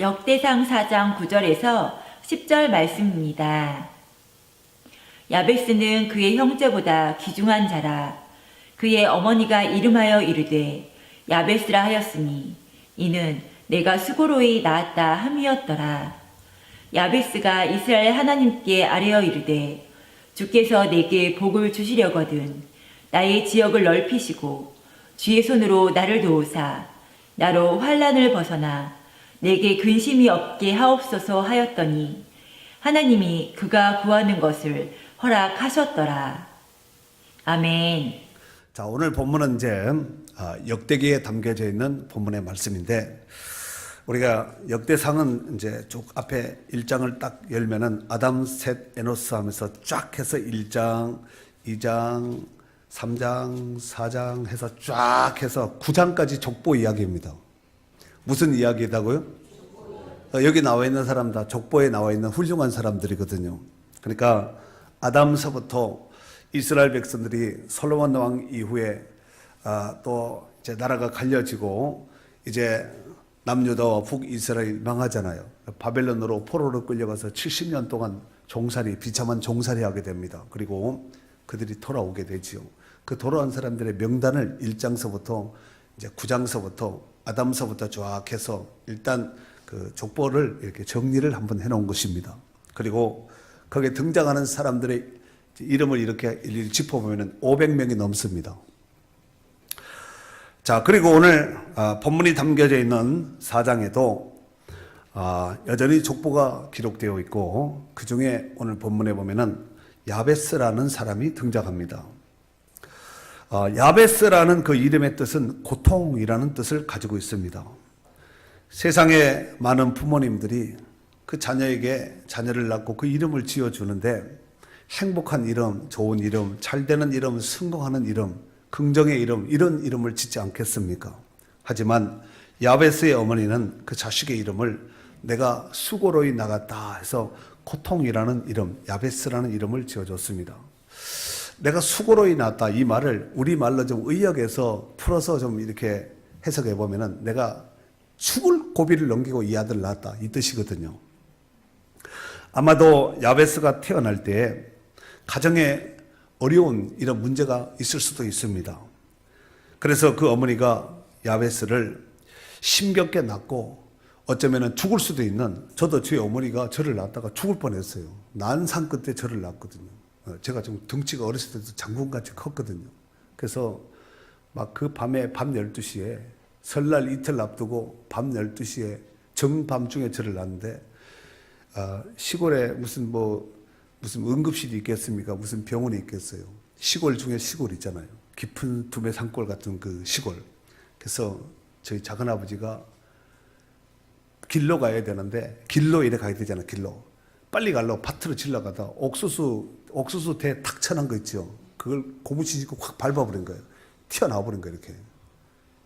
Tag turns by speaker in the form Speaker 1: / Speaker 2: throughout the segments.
Speaker 1: 역대상 4장 9절에서 10절 말씀입니다. 야베스는 그의 형제보다 귀중한 자라. 그의 어머니가 이름하여 이르되 야베스라 하였으니 이는 내가 수고로이 낳았다 함이었더라. 야베스가 이스라엘 하나님께 아뢰어 이르되 주께서 내게 복을 주시려거든 나의 지역을 넓히시고 주의 손으로 나를 도우사 나로 환난을 벗어나 내게 근심이 없게 하옵소서 하였더니 하나님이 그가 구하는 것을 허락하셨더라. 아멘.
Speaker 2: 자, 오늘 본문은 이제 역대기에 담겨져 있는 본문의 말씀인데, 우리가 역대상은 이제 쭉 앞에 1장을 딱 열면은 아담, 셋, 에노스 하면서 쫙 해서 1장, 2장, 3장, 4장 해서 쫙 해서 9장까지 족보 이야기입니다. 무슨 이야기다고요? 여기 나와 있는 사람 다 족보에 나와 있는 훌륭한 사람들이거든요. 그러니까 아담서부터 이스라엘 백성들이 솔로몬 왕 이후에 또 이제 나라가 갈려지고 이제 남유다와 북이스라엘이 망하잖아요. 바벨론으로 포로로 끌려가서 70년 동안 비참한 종살이 하게 됩니다. 그리고 그들이 돌아오게 되지요. 그 돌아온 사람들의 명단을 1장서부터 이제 9장서부터 아담서부터 쫙 해서 일단 그 족보를 이렇게 정리를 한번 해놓은 것입니다. 그리고 거기에 등장하는 사람들의 이름을 이렇게 일일이 짚어보면 500명이 넘습니다. 자, 그리고 오늘 본문이 담겨져 있는 4장에도 여전히 족보가 기록되어 있고, 그 중에 오늘 본문에 보면은 야베스라는 사람이 등장합니다. 야베스라는 그 이름의 뜻은 고통이라는 뜻을 가지고 있습니다. 세상에 많은 부모님들이 그 자녀에게 자녀를 낳고 그 이름을 지어주는데 행복한 이름, 좋은 이름, 잘 되는 이름, 성공하는 이름, 긍정의 이름, 이런 이름을 짓지 않겠습니까? 하지만 야베스의 어머니는 그 자식의 이름을 내가 수고로이 나갔다 해서 고통이라는 이름, 야베스라는 이름을 지어줬습니다. 내가 수고로이 낳았다, 이 말을 우리말로 좀 의역해서 풀어서 좀 이렇게 해석해 보면은 내가 죽을 고비를 넘기고 이 아들을 낳았다, 이 뜻이거든요. 아마도 야베스가 태어날 때 가정에 어려운 이런 문제가 있을 수도 있습니다. 그래서 그 어머니가 야베스를 힘겹게 낳고 어쩌면 죽을 수도 있는, 저도 제 어머니가 저를 낳다가 죽을 뻔했어요. 난상 끝에 저를 낳았거든요. 제가 좀 덩치가 어렸을 때도 장군같이 컸거든요. 그래서 막 그 밤에 밤 12시에 설날 이틀 앞두고 밤 12시에 정밤중에 저를 낳았는데 시골에 무슨 응급실이 있겠습니까? 무슨 병원이 있겠어요? 시골 중에 시골 있잖아요. 깊은 둠의 산골 같은 그 시골. 그래서 저희 작은아버지가 길로 가야 되는데, 길로 이래 가야 되잖아요. 길로. 빨리 가려고 밭으로 질러가다 옥수수 대 탁 쳐난 거 있죠. 그걸 고무신 신고 확 밟아버린 거예요. 튀어나와버린 거예요, 이렇게.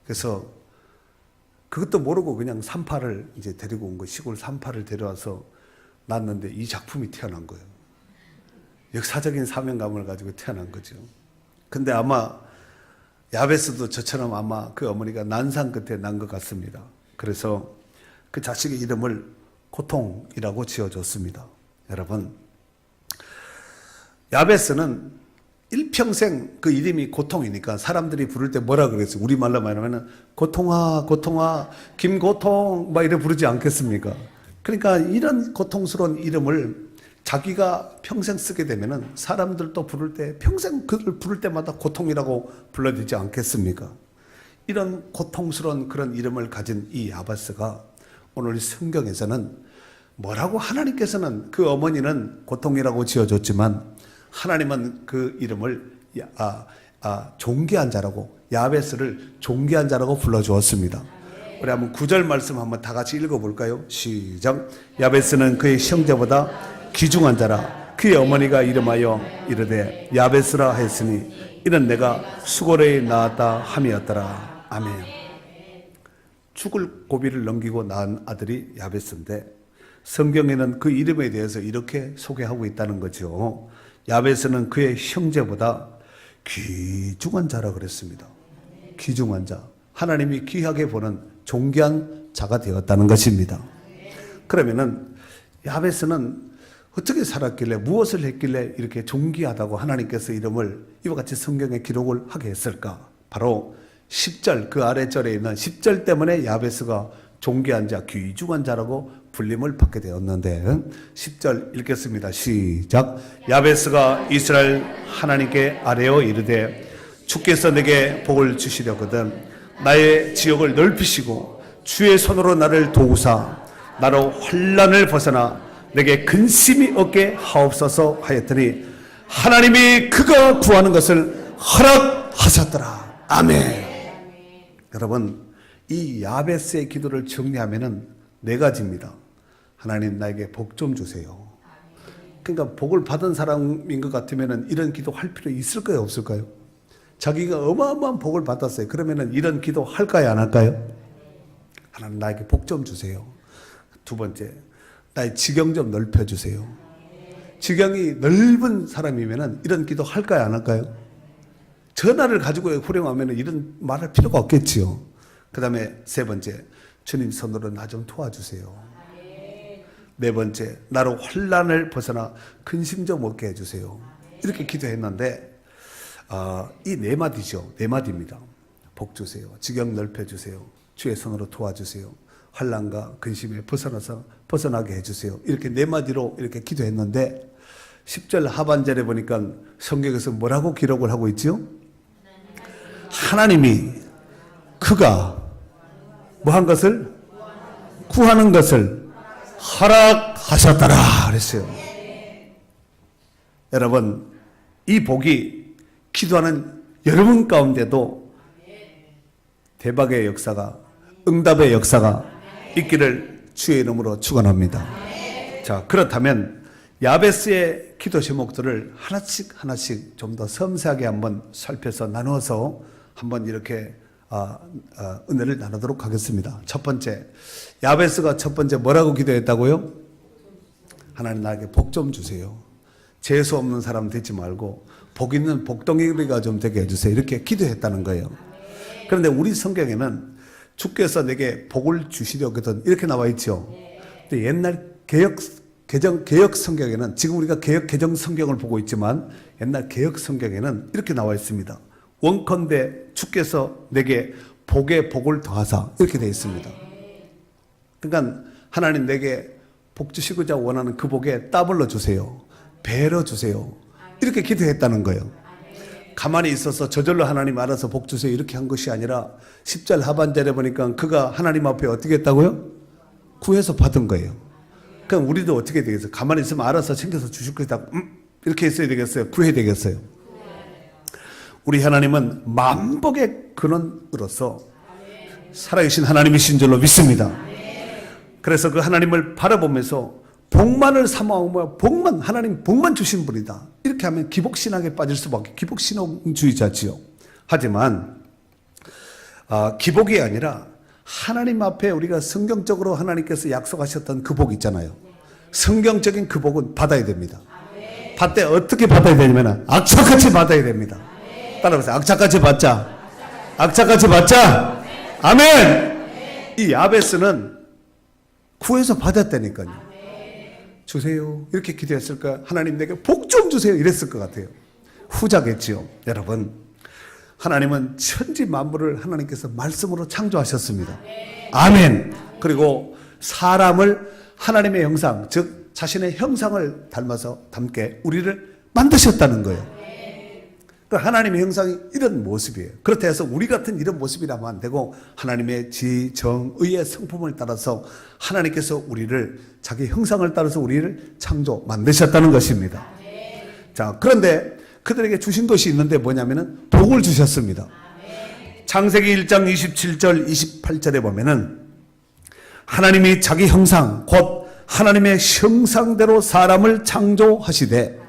Speaker 2: 그래서 그것도 모르고 그냥 산파를 이제 데리고 온 거예요. 시골 산파를 데려와서 낳았는데 이 작품이 태어난 거예요. 역사적인 사명감을 가지고 태어난 거죠. 근데 아마 야베스도 저처럼 아마 그 어머니가 난상 끝에 난 것 같습니다. 그래서 그 자식의 이름을 고통이라고 지어줬습니다. 여러분, 야베스는 일평생 그 이름이 고통이니까 사람들이 부를 때 뭐라 그랬어요? 우리말로 말하면 고통아, 고통아, 김고통 막 이래 부르지 않겠습니까? 그러니까 이런 고통스러운 이름을 자기가 평생 쓰게 되면은 사람들도 부를 때 평생 그를 부를 때마다 고통이라고 불러주지 않겠습니까? 이런 고통스러운 그런 이름을 가진 이 야베스가 오늘 성경에서는 뭐라고, 하나님께서는 그 어머니는 고통이라고 지어줬지만 하나님은 그 이름을 존귀한 자라고, 야베스를 존귀한 자라고 불러주었습니다. 우리 한번 9절 말씀 한번 다 같이 읽어볼까요? 시작. 야베스는 그의 형제보다 귀중한 자라. 그의 어머니가 이름하여 이르되 야베스라 했으니 이는 내가 수고로이 낳았다 함이었더라. 아멘. 죽을 고비를 넘기고 낳은 아들이 야베스인데, 성경에는 그 이름에 대해서 이렇게 소개하고 있다는 거죠. 야베스는 그의 형제보다 귀중한 자라 그랬습니다. 귀중한 자. 하나님이 귀하게 보는 존귀한 자가 되었다는 것입니다. 그러면은 야베스는 어떻게 살았길래 무엇을 했길래 이렇게 존귀하다고 하나님께서 이름을 이와 같이 성경에 기록을 하게 했을까? 바로 10절 그 아래절에 있는 10절 때문에 야베스가 존귀한 자, 귀중한 자라고 불림을 받게 되었는데 10절 읽겠습니다. 시작. 야베스가 이스라엘 하나님께 아뢰어 이르되 주께서 내게 복을 주시려거든 나의 지역을 넓히시고 주의 손으로 나를 도우사 나로 환난을 벗어나 내게 근심이 없게 하옵소서 하였더니 하나님이 그가 구하는 것을 허락하셨더라. 아멘. 여러분, 이 야베스의 기도를 정리하면은 4가지입니다. 하나님 나에게 복 좀 주세요. 그러니까 복을 받은 사람인 것 같으면은 이런 기도 할 필요 있을까요, 없을까요? 자기가 어마어마한 복을 받았어요. 그러면은 이런 기도 할까요, 안 할까요? 하나님 나에게 복 좀 주세요. 2번째, 나의 지경 좀 넓혀주세요. 지경이 넓은 사람이면은 이런 기도 할까요, 안 할까요? 전화를 가지고 후령하면은 이런 말할 필요가 없겠지요. 그 다음에 3번째, 주님 손으로 나 좀 도와주세요. 4번째, 나로 환난을 벗어나 근심 좀 없게 해주세요. 이렇게 기도했는데 이 4마디죠. 4마디입니다. 복 주세요. 지경 넓혀주세요. 주의 손으로 도와주세요. 환난과 근심에 벗어나게 해주세요. 이렇게 4마디로 이렇게 기도했는데 10절 하반절에 보니까 성경에서 뭐라고 기록을 하고 있죠? 하나님이 그가 뭐한 것을? 구하는 것을 허락하셨더라 그랬어요. 여러분, 이 복이 기도하는 여러분 가운데도 대박의 역사가, 응답의 역사가 있기를 주의 이름으로 축원합니다. 자, 그렇다면 야베스의 기도 제목들을 하나씩 좀 더 섬세하게 한번 살펴서 나누어서 한번 이렇게 은혜를 나누도록 하겠습니다. 첫 번째, 야베스가 첫 번째 뭐라고 기도했다고요? 하나님 나에게 복 좀 주세요. 재수 없는 사람 되지 말고 복 있는 복덩이가 좀 되게 해주세요. 이렇게 기도했다는 거예요. 그런데 우리 성경에는 주께서 내게 복을 주시려거든 이렇게 나와 있죠. 근데 옛날 개혁 성경에는, 지금 우리가 개정 성경을 보고 있지만 옛날 개혁 성경에는 이렇게 나와 있습니다. 원컨대 주께서 내게 복에 복을 더하사 이렇게 되어 있습니다. 그러니까 하나님 내게 복 주시고자 원하는 그 복에 더블로 주세요. 배로 주세요. 이렇게 기도했다는 거예요. 가만히 있어서 저절로 하나님 알아서 복 주세요 이렇게 한 것이 아니라 10절 하반절에 보니까 그가 하나님 앞에 어떻게 했다고요? 구해서 받은 거예요. 그럼 우리도 어떻게 되겠어요? 가만히 있으면 알아서 챙겨서 주실 거다. 이렇게 했어야 되겠어요? 구해야 되겠어요? 우리 하나님은 만복의 근원으로서 살아계신 하나님이신 줄로 믿습니다. 그래서 그 하나님을 바라보면서 복만을 사모하고 복만, 하나님 복만 주신 분이다 이렇게 하면 기복신앙에 빠질 수밖에, 기복신앙주의자지요. 하지만 기복이 아니라 하나님 앞에 우리가 성경적으로 하나님께서 약속하셨던 그 복 있잖아요. 성경적인 그 복은 받아야 됩니다. 받되 어떻게 받아야 되냐면 악착같이 받아야 됩니다. 따라하세요. 악착같이 받자. 악착같이 받자. 아멘. 이 야베스는 구해서 받았다니까요. 주세요. 이렇게 기도했을까? 하나님 내게 복 좀 주세요. 이랬을 것 같아요. 후자겠지요. 여러분, 하나님은 천지 만물을 하나님께서 말씀으로 창조하셨습니다. 아멘. 그리고 사람을 하나님의 형상, 즉 자신의 형상을 닮게 우리를 만드셨다는 거예요. 하나님의 형상이 이런 모습이에요. 그렇다 해서 우리 같은 이런 모습이라면 안 되고 하나님의 지, 정, 의의 성품을 따라서 하나님께서 우리를 자기 형상을 따라서 우리를 만드셨다는 것입니다. 자, 그런데 그들에게 주신 것이 있는데 뭐냐면은 복을 주셨습니다. 창세기 1장 27절 28절에 보면은 하나님이 자기 형상 곧 하나님의 형상대로 사람을 창조하시되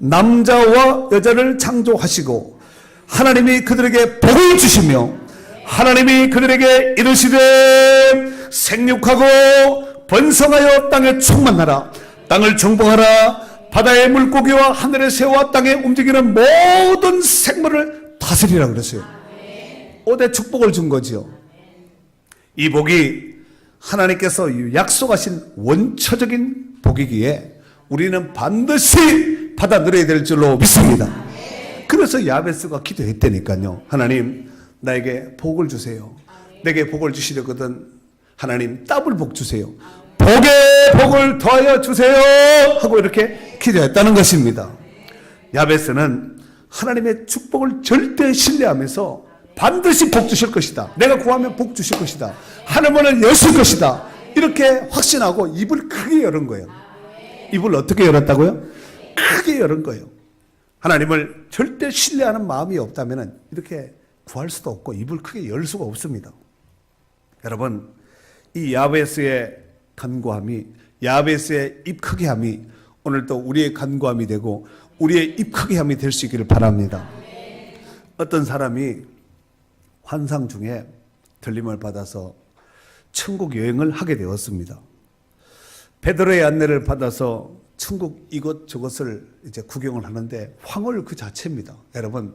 Speaker 2: 남자와 여자를 창조하시고 하나님이 그들에게 복을 주시며 하나님이 그들에게 이르시되 생육하고 번성하여 땅에 충만하라 땅을 정복하라 바다의 물고기와 하늘의 새와 땅에 움직이는 모든 생물을 다스리라 그랬어요. 5대 축복을 준 거지요. 이 복이 하나님께서 약속하신 원초적인 복이기에 우리는 반드시 받아 누려야 될 줄로 믿습니다. 그래서 야베스가 기도했다니까요. 하나님, 나에게 복을 주세요. 내게 복을 주시려거든 하나님 더블 복 주세요. 복에 복을 더하여 주세요 하고 이렇게 기도했다는 것입니다. 야베스는 하나님의 축복을 절대 신뢰하면서 반드시 복 주실 것이다. 내가 구하면 복 주실 것이다. 하늘문을 여실 것이다. 이렇게 확신하고 입을 크게 열은 거예요. 입을 어떻게 열었다고요? 크게 열은 거예요. 하나님을 절대 신뢰하는 마음이 없다면 이렇게 구할 수도 없고 입을 크게 열 수가 없습니다. 여러분, 이 야베스의 간구함이, 야베스의 입 크게 함이 오늘도 우리의 간구함이 되고 우리의 입 크게 함이 될 수 있기를 바랍니다. 어떤 사람이 환상 중에 들림을 받아서 천국 여행을 하게 되었습니다. 베드로의 안내를 받아서 천국 이것저것을 이제 구경을 하는데 황홀 그 자체입니다. 여러분,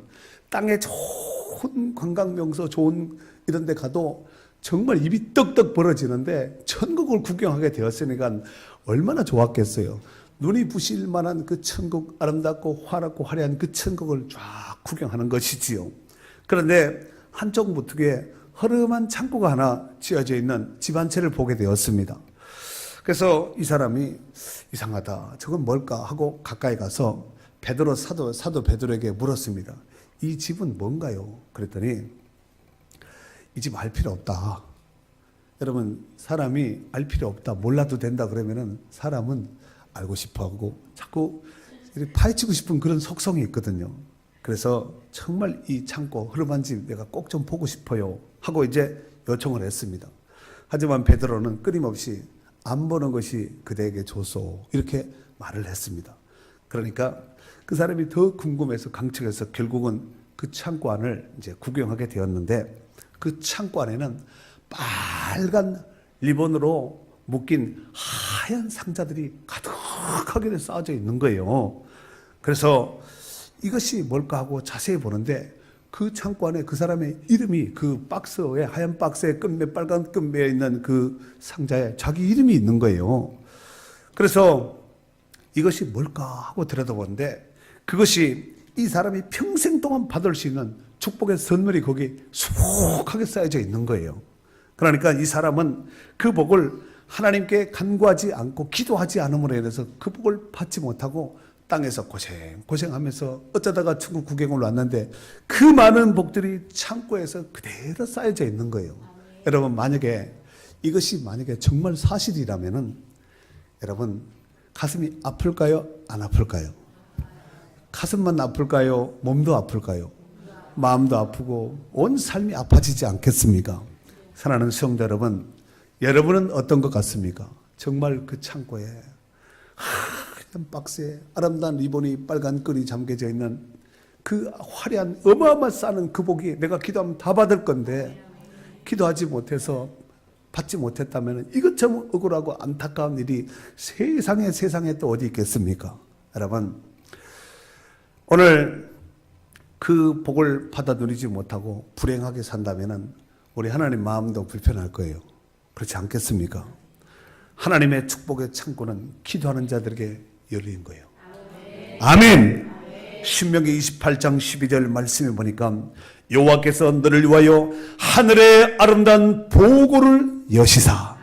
Speaker 2: 땅에 좋은 관광 명소, 좋은 이런 데 가도 정말 입이 떡떡 벌어지는데 천국을 구경하게 되었으니까 얼마나 좋았겠어요. 눈이 부실 만한 그 천국, 아름답고 화렵고 화려한 그 천국을 쫙 구경하는 것이지요. 그런데 한쪽 무턱에 허름한 창고가 하나 지어져 있는 집 한 채를 보게 되었습니다. 그래서 이 사람이 이상하다, 저건 뭘까 하고 가까이 가서 베드로 사도 베드로에게 물었습니다. 이 집은 뭔가요? 그랬더니 이 집 알 필요 없다. 여러분, 사람이 알 필요 없다, 몰라도 된다 그러면은 사람은 알고 싶어 하고 자꾸 파헤치고 싶은 그런 속성이 있거든요. 그래서 정말 이 창고 흐름한 집 내가 꼭 좀 보고 싶어요 하고 이제 요청을 했습니다. 하지만 베드로는 끊임없이 안 보는 것이 그대에게 좋소 이렇게 말을 했습니다. 그러니까 그 사람이 더 궁금해서 강척해서 결국은 그 창고 안을 이제 구경하게 되었는데 그 창고 안에는 빨간 리본으로 묶인 하얀 상자들이 가득하게 쌓여져 있는 거예요. 그래서 이것이 뭘까 하고 자세히 보는데 그 창고 안에 그 사람의 이름이 그 박스에, 하얀 박스에 끝매, 빨간 끝매에 있는 그 상자에 자기 이름이 있는 거예요. 그래서 이것이 뭘까 하고 들여다보는데 그것이 이 사람이 평생 동안 받을 수 있는 축복의 선물이 거기 수북하게 쌓여져 있는 거예요. 그러니까 이 사람은 그 복을 하나님께 간구하지 않고 기도하지 않음으로 인해서 그 복을 받지 못하고 땅에서 고생하면서 어쩌다가 천국 구경을 왔는데 그 많은 복들이 창고에서 그대로 쌓여져 있는 거예요. 여러분, 이것이 만약에 정말 사실이라면은 여러분, 가슴이 아플까요? 안 아플까요? 가슴만 아플까요? 몸도 아플까요? 마음도 아프고 온 삶이 아파지지 않겠습니까? 사랑하는 성도 여러분, 여러분은 어떤 것 같습니까? 정말 그 창고에 하얀 박스에 아름다운 리본이 빨간 끈이 잠겨져 있는 그 화려한 어마어마한 쌓는 그 복이 내가 기도하면 다 받을 건데 기도하지 못해서 받지 못했다면 이것처럼 억울하고 안타까운 일이 세상에 또 어디 있겠습니까? 여러분, 오늘 그 복을 받아 누리지 못하고 불행하게 산다면 우리 하나님 마음도 불편할 거예요. 그렇지 않겠습니까? 하나님의 축복의 창고는 기도하는 자들에게 열린 거예요. 아멘. 신명기 28장 12절 말씀에 보니까 여호와께서 너를 위하여 하늘의 아름다운 보고를 여시사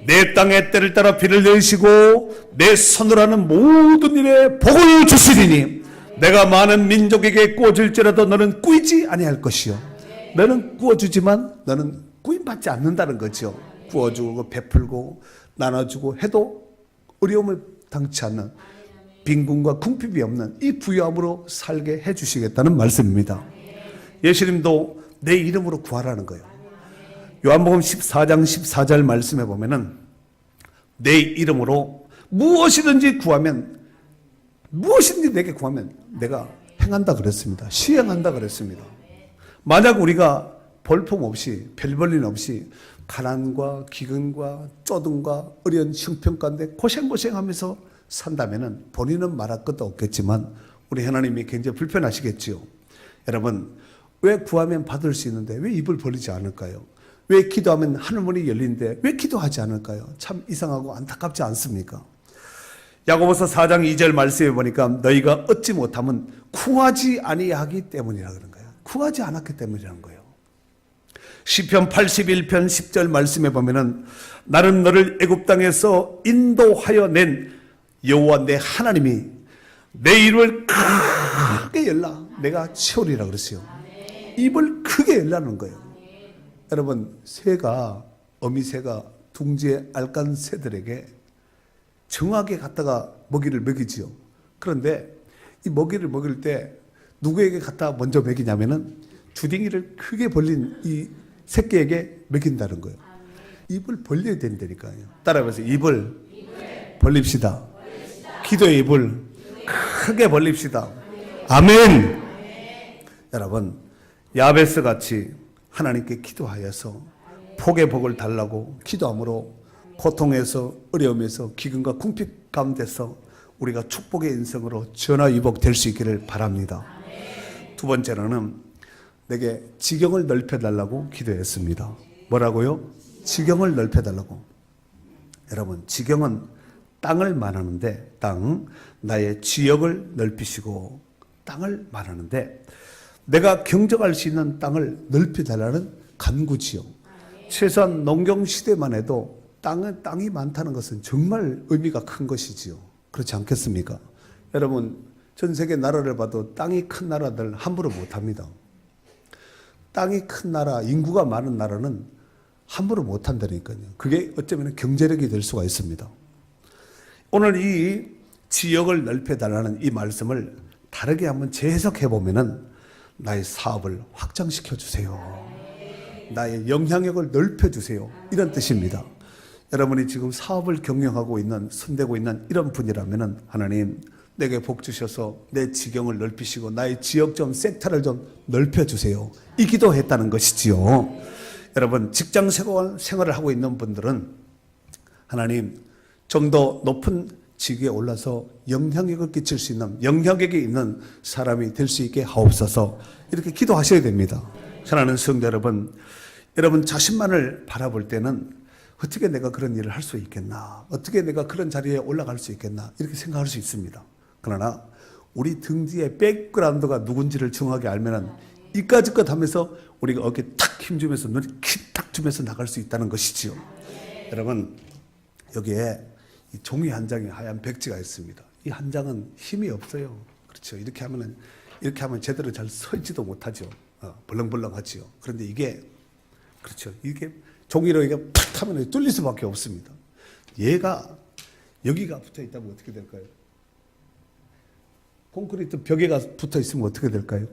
Speaker 2: 내 땅의 때를 따라 비를 내리시고 내 손으로 하는 모든 일에 복을 주시리니 내가 많은 민족에게 꾸어줄지라도 너는 꾸이지 아니할 것이요. 너는 꾸어주지만 너는 꾸임받지 않는다는 거죠. 꾸어주고 베풀고 나눠주고 해도 어려움을 당치 않는 빈궁과 궁핍이 없는 이 부유함으로 살게 해주시겠다는 말씀입니다. 예수님도 내 이름으로 구하라는 거예요. 요한복음 14장 14절 말씀에 보면은 내 이름으로 무엇이든지 구하면 무엇이든지 내게 구하면 내가 행한다 그랬습니다. 시행한다 그랬습니다. 만약 우리가 볼품없이 별볼일 없이 가난과 기근과 쪼든과 어려운 형편 가운데 고생하면서 산다면 본인은 말할 것도 없겠지만 우리 하나님이 굉장히 불편하시겠지요. 여러분, 왜 구하면 받을 수 있는데 왜 입을 벌리지 않을까요? 왜 기도하면 하늘문이 열리는데 왜 기도하지 않을까요? 참 이상하고 안타깝지 않습니까? 야고보서 4장 2절 말씀에 보니까 너희가 얻지 못하면 구하지 아니하기 때문이라 그런 거예요. 구하지 않았기 때문이라는 거예요. 시편 81편 10절 말씀에 보면은 나는 너를 애굽 땅에서 인도하여 낸 여호와 내 하나님이 내 입을 크게 열라 내가 채우리라 그랬어요. 입을 크게 열라는 거예요. 여러분, 새가, 어미새가 둥지에 알간 새들에게 정확하게 갖다가 먹이를 먹이지요. 그런데 이 먹이를 먹일 때 누구에게 갖다 먼저 먹이냐면은 주둥이를 크게 벌린 이 새끼에게 먹인다는 거예요. 입을 벌려야 된다니까요. 따라해보세요. 입을 벌립시다. 기도의 입을 크게 벌립시다. 아멘. 여러분, 야베스 같이 하나님께 기도하여서 복의 복을 달라고 기도함으로 고통에서 어려움에서 기근과 궁핍 가운데서 우리가 축복의 인생으로 전화위복될 수 있기를 바랍니다. 두 번째로는 내게 지경을 넓혀달라고 기도했습니다. 뭐라고요? 지경을 넓혀달라고. 여러분, 지경은 땅을 말하는데 땅, 나의 지역을 넓히시고 땅을 말하는데 내가 경작할 수 있는 땅을 넓혀달라는 간구지요. 최소한 농경 시대만 해도 땅이 많다는 것은 정말 의미가 큰 것이지요. 그렇지 않겠습니까? 여러분, 전 세계 나라를 봐도 땅이 큰 나라들 함부로 못합니다. 땅이 큰 나라, 인구가 많은 나라는 함부로 못한다니까요. 그게 어쩌면 경제력이 될 수가 있습니다. 오늘 이 지역을 넓혀달라는 이 말씀을 다르게 한번 재해석해 보면은 나의 사업을 확장시켜 주세요. 나의 영향력을 넓혀 주세요. 이런 뜻입니다. 여러분이 지금 사업을 경영하고 있는, 손대고 있는 이런 분이라면은 하나님 내게 복 주셔서 내 지경을 넓히시고 나의 지역 좀 섹터를 좀 넓혀 주세요. 이 기도했다는 것이지요. 여러분, 직장 생활을 하고 있는 분들은 하나님 좀 더 높은 직위에 올라서 영향력을 끼칠 수 있는, 영향력이 있는 사람이 될 수 있게 하옵소서. 이렇게 기도하셔야 됩니다. 사랑하는 성도 여러분, 여러분 자신만을 바라볼 때는 어떻게 내가 그런 일을 할 수 있겠나, 어떻게 내가 그런 자리에 올라갈 수 있겠나 이렇게 생각할 수 있습니다. 그러나 우리 등 뒤에 백그라운드가 누군지를 정확하게 알면은 이까짓것 하면서 우리가 어깨에 탁 힘주면서 눈에 탁 주면서 나갈 수 있다는 것이지요. 여러분, 여기에 이 종이 한 장에 하얀 백지가 있습니다. 이 한 장은 힘이 없어요. 그렇죠. 이렇게 하면 제대로 잘 서지도 못하죠. 벌렁벌렁하지요. 그런데 이게, 그렇죠. 이게 종이로 이게 팍 하면 뚫릴 수밖에 없습니다. 얘가 여기가 붙어 있다면 어떻게 될까요? 콘크리트 벽에 가서 붙어 있으면 어떻게 될까요?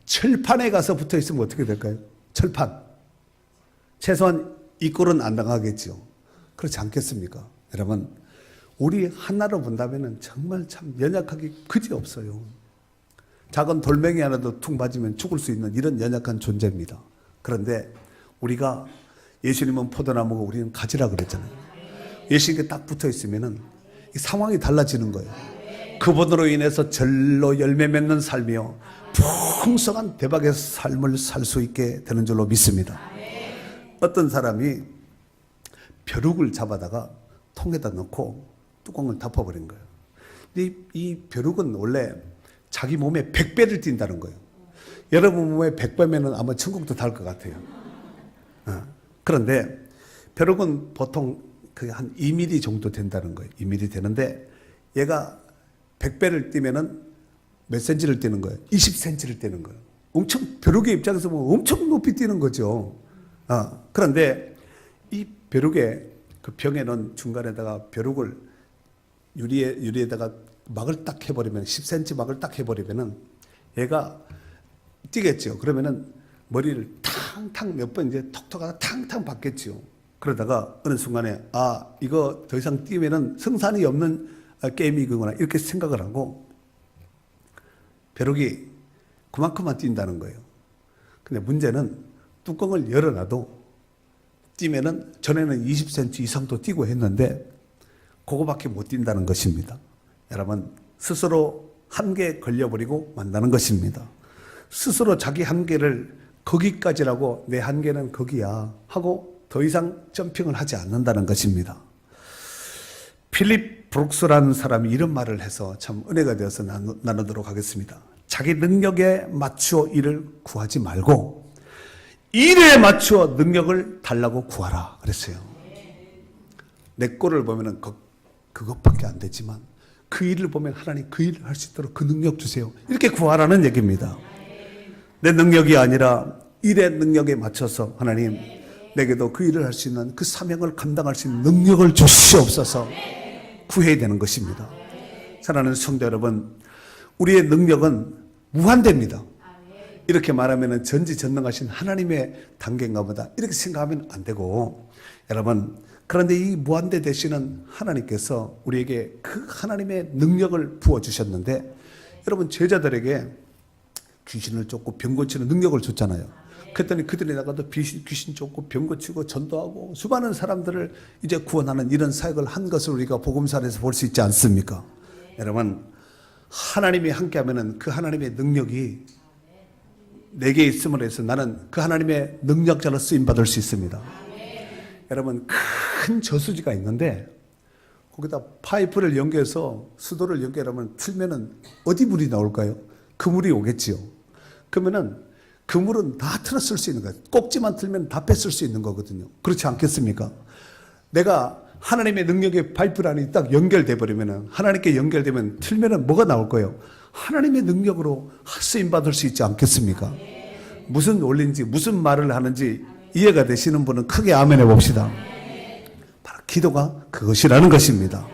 Speaker 2: 철판에 가서 붙어 있으면 어떻게 될까요? 철판. 최소한 이 꼴은 안 당하겠죠. 그렇지 않겠습니까? 여러분, 우리 하나로 본다면 정말 참 연약하기 그지없어요. 작은 돌멩이 하나도 툭 맞으면 죽을 수 있는 이런 연약한 존재입니다. 그런데 우리가 예수님은 포도나무고 우리는 가지라 그랬잖아요. 예수님께 딱 붙어 있으면은 이 상황이 달라지는 거예요. 그분으로 인해서 절로 열매 맺는 삶이요, 풍성한 대박의 삶을 살 수 있게 되는 줄로 믿습니다. 어떤 사람이 벼룩을 잡아다가 통에다 넣고 뚜껑을 덮어버린 거예요. 근데 이 벼룩은 원래 자기 몸에 100배를 띈다는 거예요. 여러분 몸에 100배면은 아마 천국도 달 것 같아요. 그런데 벼룩은 보통 한 2mm 정도 된다는 거예요. 2mm 되는데 얘가 100배를 띄면은 몇 센치를 띄는 거예요? 20cm를 띄는 거예요. 엄청, 벼룩의 입장에서 보면 엄청 높이 띄는 거죠. 그런데 이 벼룩의 그 병에는 중간에다가 벼룩을 유리에다가 막을 딱 해버리면, 10cm 막을 딱 해버리면은 얘가 뛰겠죠. 그러면은 머리를 탕탕 몇 번 이제 톡톡하다 탕탕 받겠죠. 그러다가 어느 순간에 이거 더 이상 뛰면은 승산이 없는 게임이구나 이렇게 생각을 하고 벼룩이 그만큼만 뛴다는 거예요. 근데 문제는 뚜껑을 열어놔도 뛰면은 전에는 20cm 이상도 뛰고 했는데 그거밖에 못 뛴다는 것입니다. 여러분, 스스로 한계에 걸려버리고 만다는 것입니다. 스스로 자기 한계를 거기까지라고 내 한계는 거기야 하고 더 이상 점핑을 하지 않는다는 것입니다. 필립 브룩스라는 사람이 이런 말을 해서 참 은혜가 되어서 나누도록 하겠습니다. 자기 능력에 맞추어 일을 구하지 말고 일에 맞추어 능력을 달라고 구하라 그랬어요. 내 꼴을 보면은 그것밖에 안 되지만 그 일을 보면 하나님 그 일을 할 수 있도록 그 능력 주세요. 이렇게 구하라는 얘기입니다. 내 능력이 아니라 일의 능력에 맞춰서 하나님 내게도 그 일을 할 수 있는 그 사명을 감당할 수 있는 능력을 주시옵소서 구해야 되는 것입니다. 사랑하는 성도 여러분, 우리의 능력은 무한대입니다. 이렇게 말하면 전지전능하신 하나님의 단계인가 보다 이렇게 생각하면 안 되고, 여러분 그런데 이 무한대 되시는 하나님께서 우리에게 그 하나님의 능력을 부어주셨는데, 여러분 제자들에게 귀신을 쫓고 병 고치는 능력을 줬잖아요. 그랬더니 그들이 나가도 귀신 쫓고 병 고치고 전도하고 수많은 사람들을 이제 구원하는 이런 사역을 한 것을 우리가 복음서에서 볼 수 있지 않습니까? 여러분 하나님이 함께하면 그 하나님의 능력이 내게 있음으로 해서 나는 그 하나님의 능력자로 쓰임받을 수 있습니다. 여러분 큰 저수지가 있는데 거기다 파이프를 연결해서 수도를 연결하면 틀면은 어디 물이 나올까요? 그 물이 오겠지요. 그러면은 그 물은 다 틀었을 수 있는 거예요. 꼭지만 틀면 다 뺐을 수 있는 거거든요. 그렇지 않겠습니까? 내가 하나님의 능력의 파이프라인이 딱 연결돼 버리면은, 하나님께 연결되면 틀면은 뭐가 나올 거예요? 하나님의 능력으로 쓰임 받을 수 있지 않겠습니까? 무슨 원리인지 무슨 말을 하는지 이해가 되시는 분은 크게 아멘 해봅시다. 바로 기도가 그것이라는 것입니다.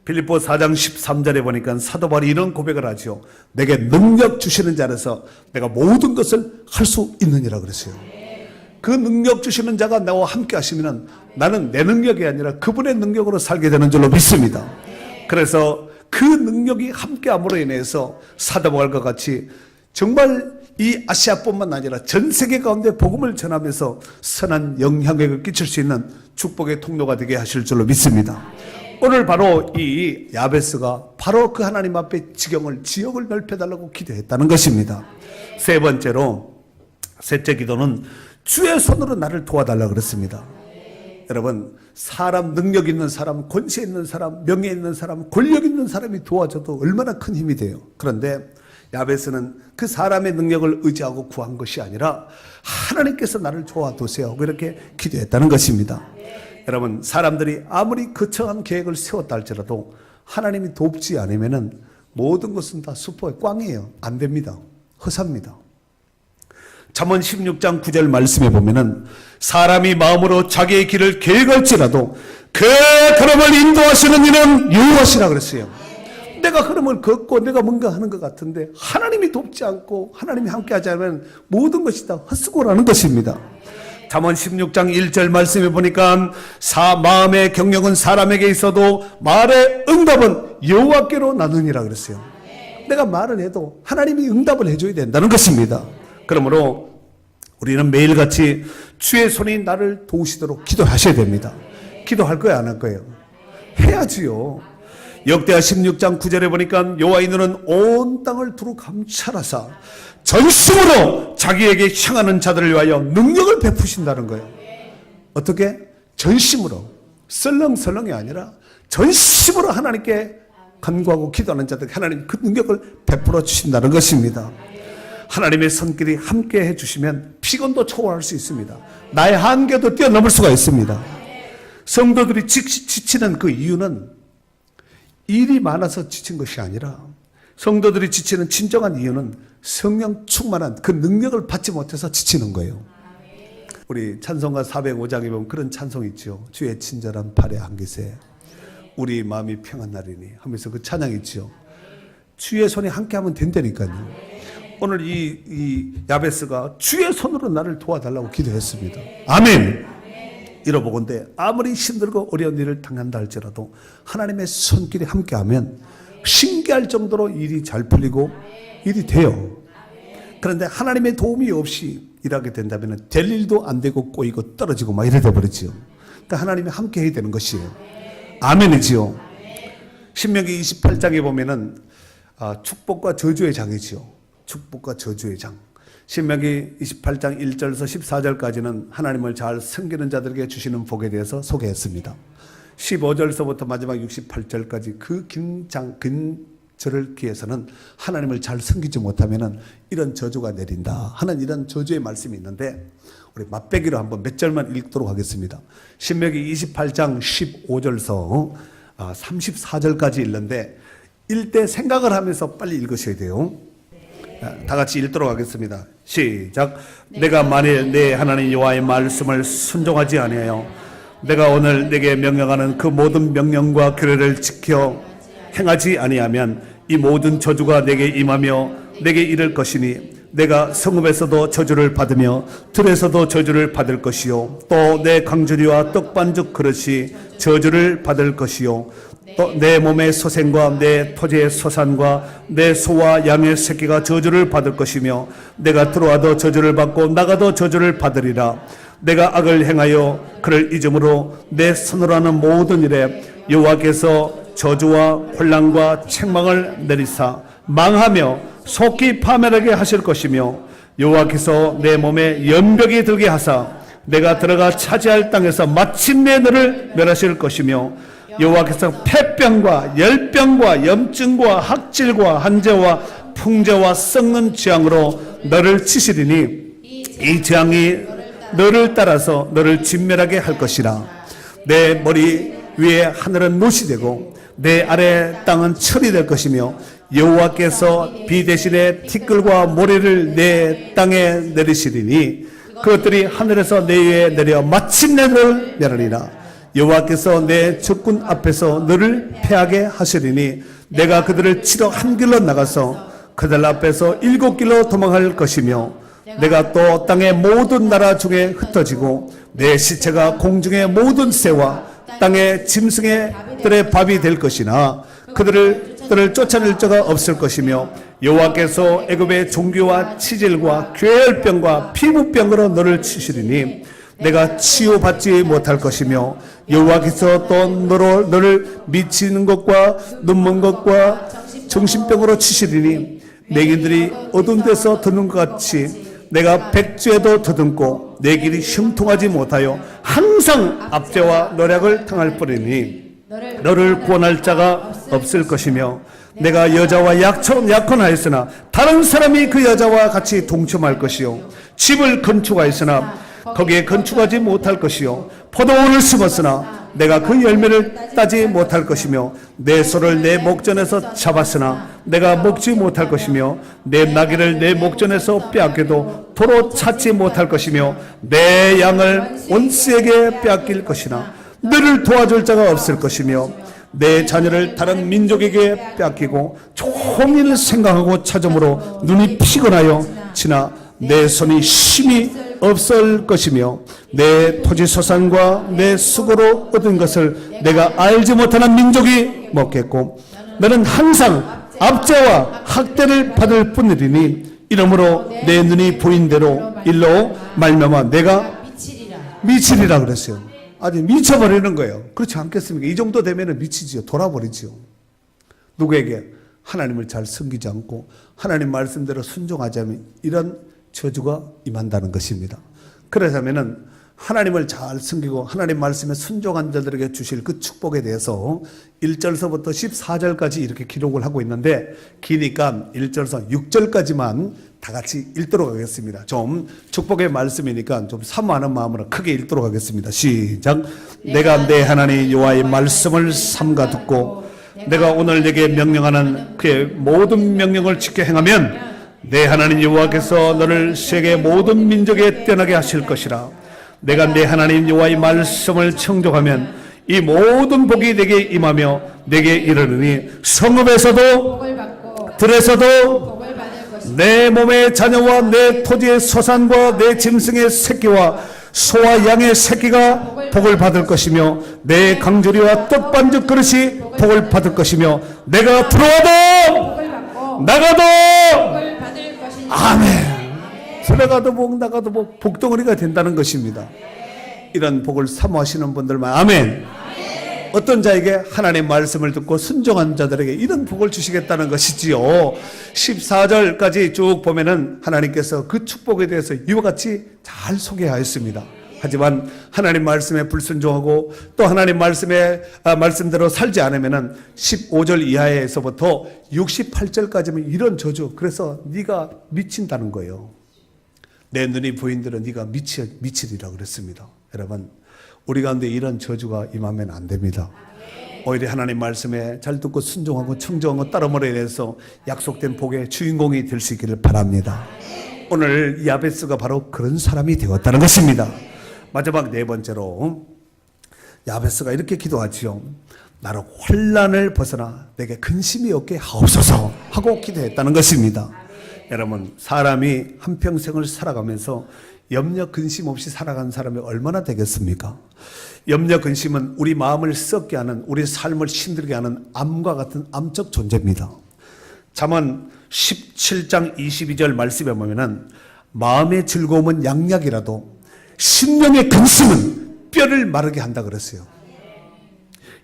Speaker 2: 빌립보 4장 13절에 보니까 사도 바울이 이런 고백을 하죠. 내게 능력 주시는 자라서 내가 모든 것을 할 수 있느니라 그랬어요. 그 능력 주시는 자가 나와 함께 하시면 나는 내 능력이 아니라 그분의 능력으로 살게 되는 줄로 믿습니다. 그래서 그 능력이 함께함으로 인해서 사도 바울과 같이 정말 이 아시아뿐만 아니라 전 세계 가운데 복음을 전하면서 선한 영향력을 끼칠 수 있는 축복의 통로가 되게 하실 줄로 믿습니다. 오늘 바로 이 야베스가 바로 그 하나님 앞에 지역을 넓혀달라고 기도했다는 것입니다. 세 번째로, 셋째 기도는 주의 손으로 나를 도와달라고 그랬습니다. 여러분 사람, 능력 있는 사람, 권세 있는 사람, 명예 있는 사람, 권력 있는 사람이 도와줘도 얼마나 큰 힘이 돼요. 그런데 야베스는 그 사람의 능력을 의지하고 구한 것이 아니라 하나님께서 나를 도와두세요 이렇게 기도했다는 것입니다. 여러분 사람들이 아무리 거창한 계획을 세웠다 할지라도 하나님이 돕지 않으면 모든 것은 다 수포의 꽝이에요. 안 됩니다. 허사입니다. 잠언 16장 9절 말씀에 보면은 사람이 마음으로 자기의 길을 계획할지라도 그 걸음을 인도하시는 이는 여호와시라 그랬어요. 내가 걸음을 걷고 내가 뭔가 하는 것 같은데 하나님이 돕지 않고 하나님이 함께하지 않으면 모든 것이 다 헛수고라는 것입니다. 잠언 16장 1절 말씀에 보니까 마음의 경영은 사람에게 있어도 말의 응답은 여호와께로 나누니라 그랬어요. 내가 말을 해도 하나님이 응답을 해줘야 된다는 것입니다. 그러므로 우리는 매일같이 주의 손이 나를 도우시도록 기도하셔야 됩니다. 기도할 거예요, 안 할 거예요? 해야지요. 역대하 16장 9절에 보니까 여호와의 눈은 온 땅을 두루 감찰하사 전심으로 자기에게 향하는 자들을 위하여 능력을 베푸신다는 거예요. 어떻게? 전심으로. 설렁설렁이 아니라 전심으로 하나님께 간구하고 기도하는 자들에게 하나님 그 능력을 베풀어 주신다는 것입니다. 하나님의 손길이 함께 해주시면 피곤도 초월할 수 있습니다. 나의 한계도 뛰어넘을 수가 있습니다. 성도들이 지치는 그 이유는 일이 많아서 지친 것이 아니라, 성도들이 지치는 진정한 이유는 성령 충만한 그 능력을 받지 못해서 지치는 거예요. 우리 찬송가 405장에 보면 그런 찬송이 있죠. 주의 친절한 팔에 안기세 우리 마음이 평안하리니 하면서 그 찬양이 있죠. 주의 손이 함께하면 된다니까요. 오늘 이 야베스가 주의 손으로 나를 도와달라고 기도했습니다. 아멘. 이러보건대 아무리 힘들고 어려운 일을 당한다 할지라도 하나님의 손길이 함께하면 신기할 정도로 일이 잘 풀리고 일이 돼요. 그런데 하나님의 도움이 없이 일하게 된다면 될 일도 안 되고 꼬이고 떨어지고 막 이래 돼버리지요. 그러니까 하나님이 함께 해야 되는 것이에요. 아멘이지요. 신명기 28장에 보면은 축복과 저주의 장이지요. 축복과 저주의 장. 신명기 28장 1절에서 14절까지는 하나님을 잘 섬기는 자들에게 주시는 복에 대해서 소개했습니다. 15절에서부터 마지막 68절까지 그 근절을 기해서는 하나님을 잘 섬기지 못하면 이런 저주가 내린다 하는 이런 저주의 말씀이 있는데, 우리 맛배기로 한번 몇 절만 읽도록 하겠습니다. 신명기 28장 15절에서 34절까지 읽는데, 읽때 생각을 하면서 빨리 읽으셔야 돼요. 다 같이 읽도록 하겠습니다. 시작. 내가 만일 내 하나님 여호와의 말씀을 순종하지 아니하여 내가 오늘 내게 명령하는 그 모든 명령과 규례를 지켜 행하지 아니하면 이 모든 저주가 내게 임하며 내게 이를 것이니, 내가 성읍에서도 저주를 받으며 들에서도 저주를 받을 것이요, 또 내 강주리와 떡반죽 그릇이 저주를 받을 것이요, 또 내 몸의 소생과 내 토지의 소산과 내 소와 양의 새끼가 저주를 받을 것이며, 내가 들어와도 저주를 받고 나가도 저주를 받으리라. 내가 악을 행하여 그를 잊음으로 내 손으로 하는 모든 일에 여호와께서 저주와 혼란과 책망을 내리사 망하며 속히 파멸하게 하실 것이며, 여호와께서 내 몸에 연병이 들게 하사 내가 들어가 차지할 땅에서 마침내 너를 멸하실 것이며, 여호와께서 폐병과 열병과 염증과 학질과 한재와 풍재와 썩는 재앙으로 너를 치시리니 이 재앙이 너를 따라서 너를 진멸하게 할 것이라. 내 머리 위에 하늘은 못이 되고 내 아래 땅은 철이 될 것이며, 여호와께서 비 대신에 티끌과 모래를 내 땅에 내리시리니 그것들이 하늘에서 내 위에 내려 마침내 너를 멸하리라. 여호와께서 내 적군 앞에서 너를 패하게 하시리니 내가 그들을 치러 한 길로 나가서 그들 앞에서 7길로 도망할 것이며, 내가 또 땅의 모든 나라 중에 흩어지고 내 시체가 공중의 모든 새와 땅의 짐승들의 밥이 될 것이나 그들을 쫓아낼 자가 없을 것이며, 여호와께서 애굽의 종기와 치질과 괴혈병과 피부병으로 너를 치시리니 내가 치유받지 못할 것이며, 여호와께서 또 너를 미치는 것과 눈먼 것과 정신병으로 치시리니 내기들이 어두운 데서 드는 것 같이 내가 백주에도 더듬고 내 길이 형통하지 못하여 항상 압제와 노략을 당할 뿐이니 너를 구원할 자가 없을 것이며, 내가 여자와 약혼하였으나 다른 사람이 그 여자와 같이 동침할 것이요, 집을 건축하였으나 거기에 건축하지 못할 것이요, 포도원을 심었으나 내가 그 열매를 따지 못할 것이며, 내 소를 내 목전에서 잡았으나 내가 먹지 못할 것이며, 내 나귀를 내 목전에서 빼앗겨도 도로 찾지 못할 것이며, 내 양을 온스에게 빼앗길 것이나 너를 도와줄 자가 없을 것이며, 내 자녀를 다른 민족에게 빼앗기고 종일 생각하고 찾음으로 눈이 피곤하여 지나 내 손이 힘이 없을 것이며, 내 토지 소산과 내 수고로 얻은 것을 내가 알지 못하는 민족이 먹겠고, 너는 항상 압제와 학대를 받을 뿐이니 이러므로 내 눈이 보인 대로 일로 말미암아 내가 미치리라 그랬어요. 아주 미쳐버리는 거예요. 그렇지 않겠습니까? 이 정도 되면 미치지요. 돌아버리지요. 누구에게? 하나님을 잘 섬기지 않고 하나님 말씀대로 순종하자면 이런 저주가 임한다는 것입니다. 그래서면은 하나님을 잘 섬기고 하나님 말씀에 순종한 자들에게 주실 그 축복에 대해서 1절서부터 14절까지 이렇게 기록을 하고 있는데, 기니까 1절에서 6절까지만 다 같이 읽도록 하겠습니다. 좀 축복의 말씀이니까 좀 사모하는 마음으로 크게 읽도록 하겠습니다. 시작. 내가 내 하나님 여호와의 말씀을 삼가 듣고 내가 오늘 내게 명령하는 그의 모든 명령을 지켜 행하면 내 하나님 여호와께서 너를 세계 모든 민족에 뛰어나게 하실 것이라. 내가 내 하나님 여호와의 말씀을 청종하면 이 모든 복이 내게 임하며 내게 이르르니 성읍에서도 들에서도 내 몸의 자녀와 내 토지의 소산과 내 짐승의 새끼와 소와 양의 새끼가 복을 받을 것이며 내 강조리와 떡반죽 그릇이 복을 받을 것이며 내가 들어와도 나가도 아멘. 들어가도 복 나가도 복덩어리가 된다는 것입니다. 이런 복을 사모하시는 분들만 아멘. 어떤 자에게 하나님의 말씀을 듣고 순종한 자들에게 이런 복을 주시겠다는 것이지요. 14절까지 쭉 보면은 하나님께서 그 축복에 대해서 이와 같이 잘 소개하였습니다. 하지만 하나님 말씀에 불순종하고 또 하나님 말씀대로 살지 않으면은 15절 이하에서부터 68절까지는 이런 저주. 그래서 네가 미친다는 거예요. 내 눈이 보인 대로 네가 미치리라 그랬습니다. 여러분, 우리 가운데 이런 저주가 임하면 안 됩니다. 오히려 하나님 말씀에 잘 듣고 순종하고 청정하고 따름으로 인해서 약속된 복의 주인공이 될 수 있기를 바랍니다. 오늘 야베스가 바로 그런 사람이 되었다는 것입니다. 마지막 네 번째로 야베스가 이렇게 기도하지요. 나로 환난을 벗어나 내게 근심이 없게 하옵소서 하고 기도했다는 것입니다. 여러분, 사람이 한평생을 살아가면서 염려 근심 없이 살아가는 사람이 얼마나 되겠습니까? 염려 근심은 우리 마음을 썩게 하는, 우리 삶을 힘들게 하는 암과 같은 암적 존재입니다. 잠언 17장 22절 말씀에 보면은 마음의 즐거움은 양약이라도 심령의 근심은 뼈를 마르게 한다 그랬어요.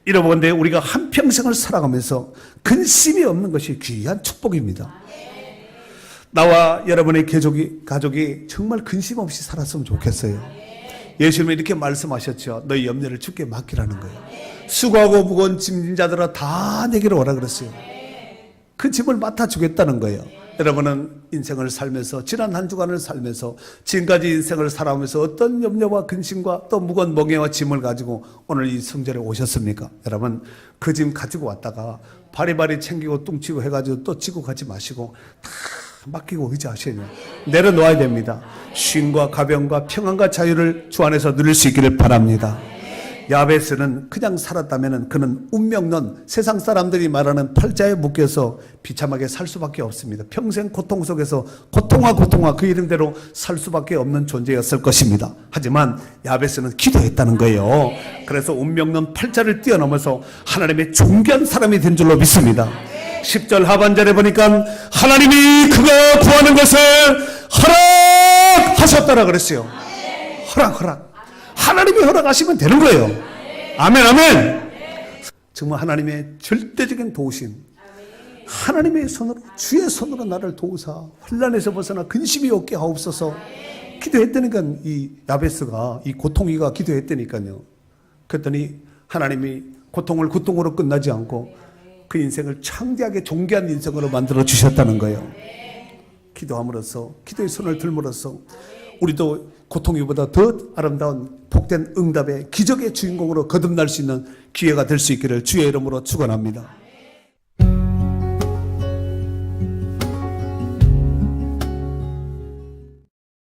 Speaker 2: 이러건대 우리가 한평생을 살아가면서 근심이 없는 것이 귀한 축복입니다. 나와 여러분의 가족이 정말 근심 없이 살았으면 좋겠어요. 예수님이 이렇게 말씀하셨죠. 너희 염려를 주께 맡기라는 거예요. 수고하고 무거운 짐진 자들아 다 내게로 오라 그랬어요. 그 짐을 맡아주겠다는 거예요. 여러분은 인생을 살면서, 지난 한 주간을 살면서, 지금까지 인생을 살아오면서 어떤 염려와 근심과 또 무거운 멍에와 짐을 가지고 오늘 이 성전에 오셨습니까? 여러분, 그 짐 가지고 왔다가 바리바리 챙기고 뚱치고 해가지고 또 지고 가지 마시고 다 맡기고 의지하셔야 돼요. 내려놓아야 됩니다. 쉼과 가병과 평안과 자유를 주 안에서 누릴 수 있기를 바랍니다. 야베스는 그냥 살았다면 그는 운명론, 세상 사람들이 말하는 팔자에 묶여서 비참하게 살 수밖에 없습니다. 평생 고통 속에서 고통아 그 이름대로 살 수밖에 없는 존재였을 것입니다. 하지만 야베스는 기도했다는 거예요. 그래서 운명론 팔자를 뛰어넘어서 하나님의 존귀한 사람이 된 줄로 믿습니다. 10절 하반절에 보니까 하나님이 그가 구하는 것을 허락하셨다라 그랬어요. 허락. 하나님이 허락하시면 되는 거예요. 아멘. 정말 하나님의 절대적인 도우심, 하나님의 손으로, 주의 손으로 나를 도우사 환난에서 벗어나 근심이 없게 하옵소서 기도했다니까, 이 야베스가, 이 고통이가 기도했다니까요. 그랬더니 하나님이 고통을 고통으로 끝나지 않고 그 인생을 창대하게 존귀한 인생으로 만들어 주셨다는 거예요. 기도함으로써, 기도의 손을 들므로써 우리도 고통이보다 더 아름다운 복된 응답의 기적의 주인공으로 거듭날 수 있는 기회가 될 수 있기를 주의 이름으로 축원합니다.